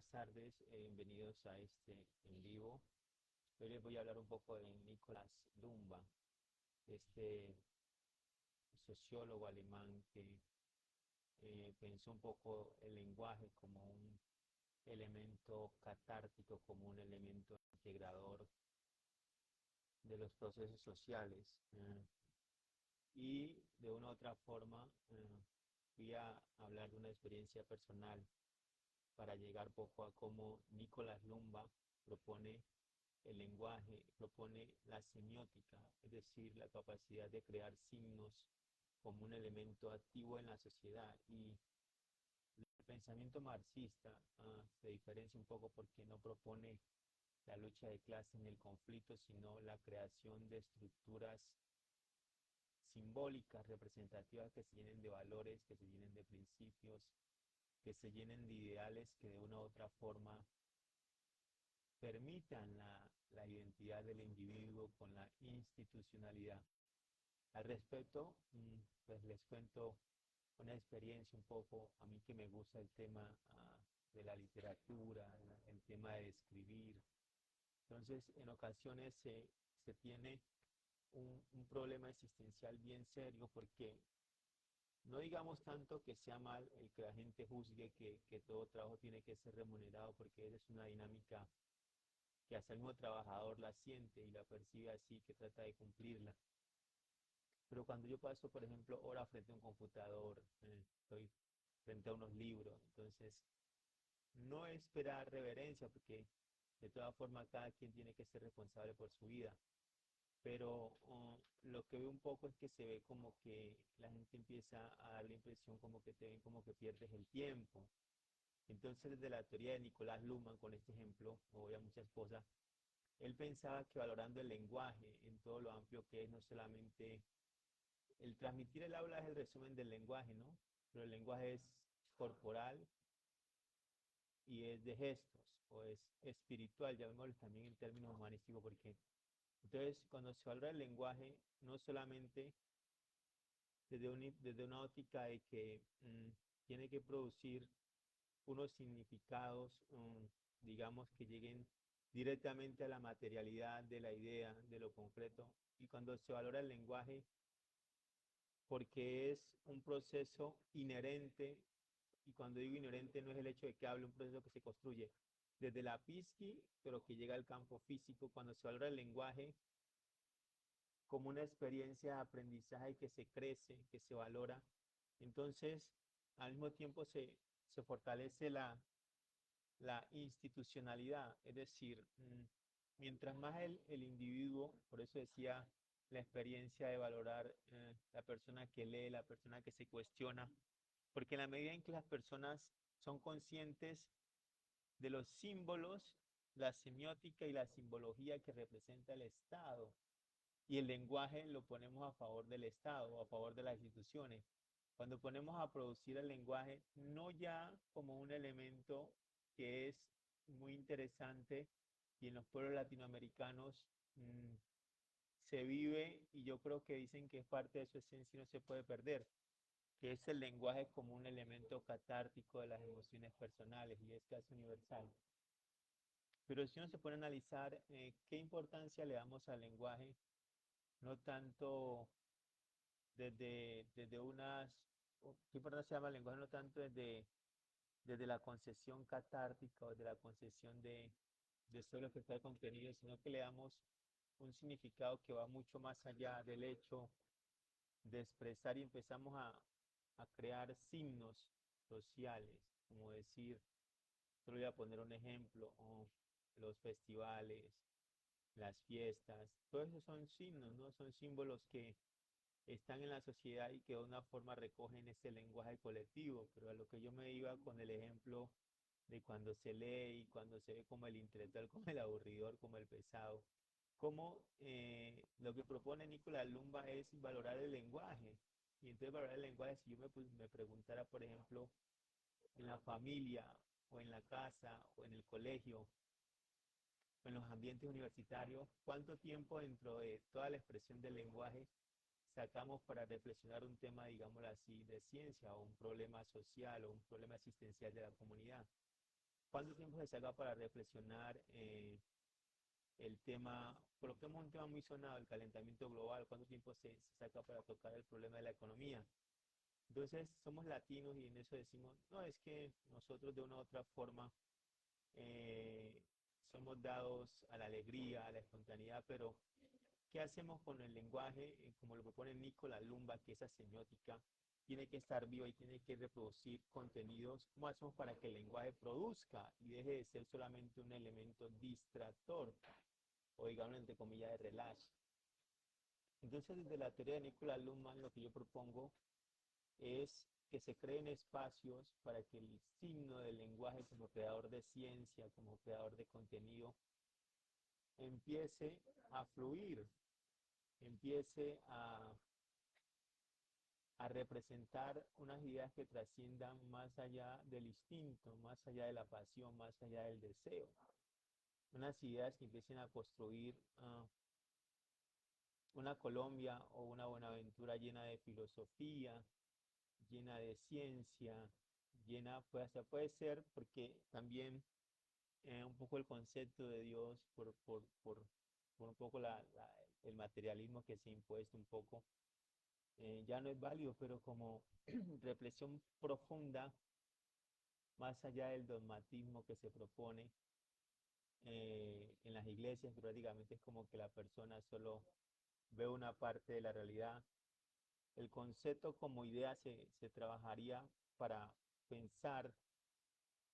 buenas tardes, bienvenidos a este en vivo. Hoy les voy a hablar un poco de Nicolás Lumba, este sociólogo alemán que pensó un poco el lenguaje como un elemento catártico, como un elemento integrador de los procesos sociales. Y de una u otra forma voy a hablar de una experiencia personal para llegar poco a cómo Nicolás Lumba propone el lenguaje, propone la semiótica, es decir, la capacidad de crear signos como un elemento activo en la sociedad. Y el pensamiento marxista se diferencia un poco porque no propone la lucha de clase en el conflicto, sino la creación de estructuras simbólicas, representativas, que se llenen de valores, que se llenen de principios, que se llenen de ideales que de una u otra forma permitan la identidad del individuo con la institucionalidad. Al respecto, pues les cuento una experiencia un poco, a mí que me gusta el tema de la literatura, el tema de escribir. Entonces, en ocasiones se tiene un problema existencial bien serio porque no digamos tanto que sea mal el que la gente juzgue que todo trabajo tiene que ser remunerado, porque es una dinámica que hasta el mismo trabajador la siente y la percibe así, que trata de cumplirla. Pero cuando yo paso, por ejemplo, horas frente a un computador, estoy frente a unos libros, entonces no esperar reverencia, porque de todas formas cada quien tiene que ser responsable por su vida. Pero lo que veo un poco es que se ve como que la gente empieza a dar la impresión como que te ven como que pierdes el tiempo. Entonces, desde la teoría de Nicolás Luhmann, con este ejemplo, o voy a muchas cosas, él pensaba que valorando el lenguaje en todo lo amplio que es, no solamente el transmitir el habla es el resumen del lenguaje, ¿no? Pero el lenguaje es corporal y es de gestos, o es espiritual, llamémoslo también en términos humanísticos, porque entonces cuando se valora el lenguaje, no solamente desde una óptica de que tiene que producir unos significados, digamos, que lleguen directamente a la materialidad de la idea, de lo concreto, y cuando se valora el lenguaje, porque es un proceso inherente, y cuando digo inherente no es el hecho de que hable, un proceso que se construye desde la psiqui, pero que llega al campo físico, cuando se valora el lenguaje como una experiencia de aprendizaje que se crece, que se valora, entonces al mismo tiempo se fortalece la institucionalidad, es decir, mientras más el individuo, por eso decía la experiencia de valorar la persona que lee, la persona que se cuestiona, porque en la medida en que las personas son conscientes de los símbolos, la semiótica y la simbología que representa el Estado, y el lenguaje lo ponemos a favor del Estado, a favor de las instituciones. Cuando ponemos a producir el lenguaje, no ya como un elemento que es muy interesante y en los pueblos latinoamericanos mmm, se vive, y yo creo que dicen que es parte de su esencia y no se puede perder, que es el lenguaje como un elemento catártico de las emociones personales y es casi universal. Pero si uno se pone a analizar qué importancia le damos al lenguaje, no tanto desde unas, qué importancia se llama el lenguaje, no tanto desde la concepción catártica o desde la concepción de solo que está el contenido, sino que le damos un significado que va mucho más allá del hecho de expresar, y empezamos a crear signos sociales, como decir, solo voy a poner un ejemplo, los festivales, las fiestas, todos esos son signos, ¿no? Son símbolos que están en la sociedad y que de una forma recogen ese lenguaje colectivo, pero a lo que yo me iba con el ejemplo de cuando se lee y cuando se ve como el intelectual, como el aburridor, como el pesado, como lo que propone Nicolás Lumba es valorar el lenguaje. Y entonces valorar el lenguaje, si yo me preguntara, por ejemplo, en la familia o en la casa o en el colegio o en los ambientes universitarios, ¿cuánto tiempo dentro de toda la expresión del lenguaje sacamos para reflexionar un tema, digámoslo así, de ciencia o un problema social o un problema existencial de la comunidad? ¿Cuánto tiempo se saca para reflexionar el tema? Coloquemos un tema muy sonado, el calentamiento global. ¿Cuánto tiempo se saca para tocar el problema de la economía? Entonces, somos latinos y en eso decimos, no, es que nosotros de una u otra forma eh, somos dados a la alegría, a la espontaneidad, pero ¿qué hacemos con el lenguaje? Como lo propone Nicolás Lumba, que esa semiótica tiene que estar viva y tiene que reproducir contenidos. ¿Cómo hacemos para que el lenguaje produzca y deje de ser solamente un elemento distractor o digamos entre comillas de relax? Entonces, desde la teoría de Nicolás Luhmann, lo que yo propongo es que se creen espacios para que el signo del lenguaje como creador de ciencia, como creador de contenido, empiece a fluir, empiece a representar unas ideas que trasciendan más allá del instinto, más allá de la pasión, más allá del deseo. Unas ideas que empiecen a construir una Colombia o una Buenaventura llena de filosofía, llena de ciencia, llena, pues, puede ser porque también un poco el concepto de Dios por un poco el materialismo que se ha impuesto un poco, ya no es válido, pero como reflexión profunda, más allá del dogmatismo que se propone en las iglesias, que prácticamente es como que la persona solo ve una parte de la realidad. El concepto como idea se trabajaría para pensar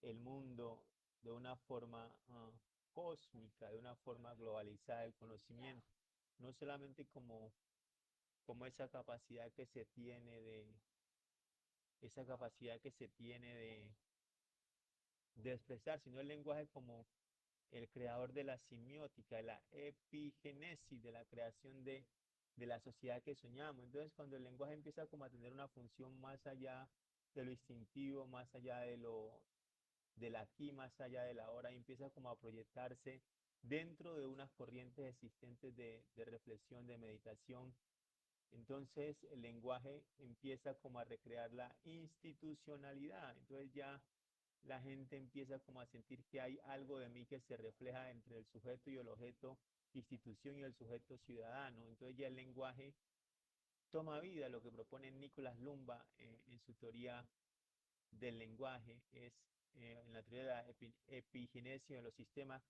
el mundo de una forma cósmica, de una forma globalizada del conocimiento, no solamente como esa capacidad que se tiene esa capacidad que se tiene de expresar, sino el lenguaje como el creador de la semiótica, de la epigenesis, de la creación de la sociedad que soñamos. Entonces, cuando el lenguaje empieza como a tener una función más allá de lo instintivo, más allá del aquí, más allá de la ahora, y empieza como a proyectarse dentro de unas corrientes existentes de reflexión, de meditación, entonces el lenguaje empieza como a recrear la institucionalidad. Entonces ya la gente empieza como a sentir que hay algo de mí que se refleja entre el sujeto y el objeto, institución y el sujeto ciudadano. Entonces ya el lenguaje toma vida. Lo que propone Nicolás Lumba en su teoría del lenguaje es en la teoría de la epigenesia de los sistemas,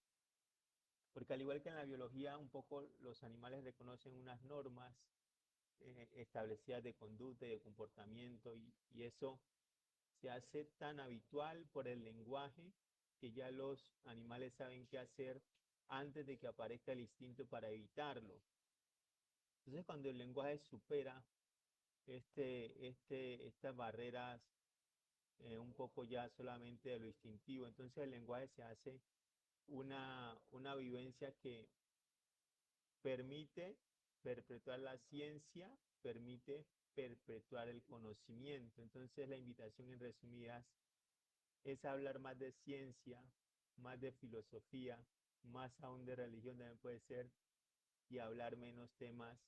porque al igual que en la biología, un poco los animales reconocen unas normas establecidas de conducta y de comportamiento y eso se hace tan habitual por el lenguaje que ya los animales saben qué hacer antes de que aparezca el instinto para evitarlo. Entonces cuando el lenguaje supera estas barreras un poco ya solamente de lo instintivo, entonces el lenguaje se hace una vivencia que permite perpetuar la ciencia, permite perpetuar el conocimiento. Entonces la invitación en resumidas es hablar más de ciencia, más de filosofía, más aún de religión también puede ser, y hablar menos temas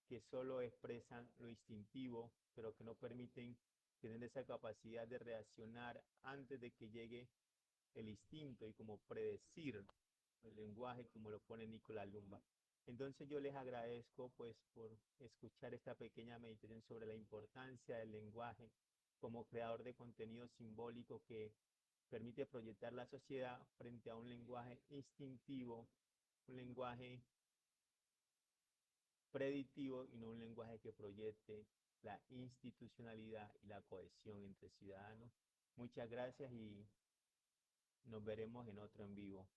que solo expresan lo instintivo, pero que no permiten tener esa capacidad de reaccionar antes de que llegue el instinto y como predecir el lenguaje como lo pone Nicolás Lumba. Entonces yo les agradezco pues por escuchar esta pequeña meditación sobre la importancia del lenguaje como creador de contenido simbólico que permite proyectar la sociedad frente a un lenguaje instintivo, un lenguaje predictivo y no un lenguaje que proyecte la institucionalidad y la cohesión entre ciudadanos. Muchas gracias y nos veremos en otro en vivo.